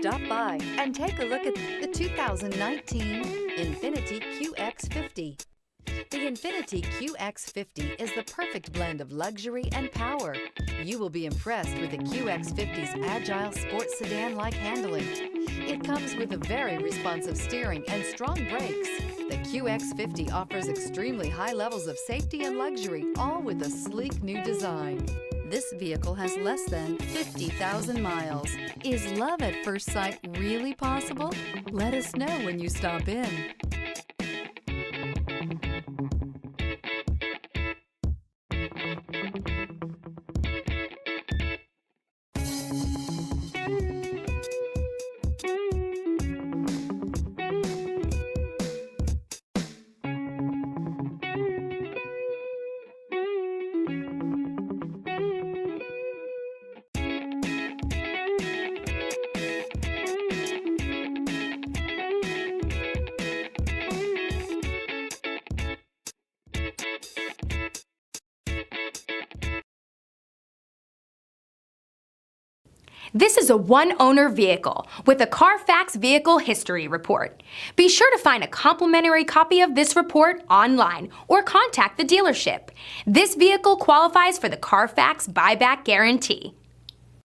Stop by and take a look at the 2019 INFINITI QX50. The INFINITI QX50 is the perfect blend of luxury and power. You will be impressed with the QX50's agile sports sedan-like handling. It comes with a very responsive steering and strong brakes. The QX50 offers extremely high levels of safety and luxury, all with a sleek new design. This vehicle has less than 50,000 miles. Is love at first sight really possible? Let us know when you stop in. This is a one-owner vehicle with a Carfax Vehicle History Report. Be sure to find a complimentary copy of this report online or contact the dealership. This vehicle qualifies for the Carfax Buyback Guarantee.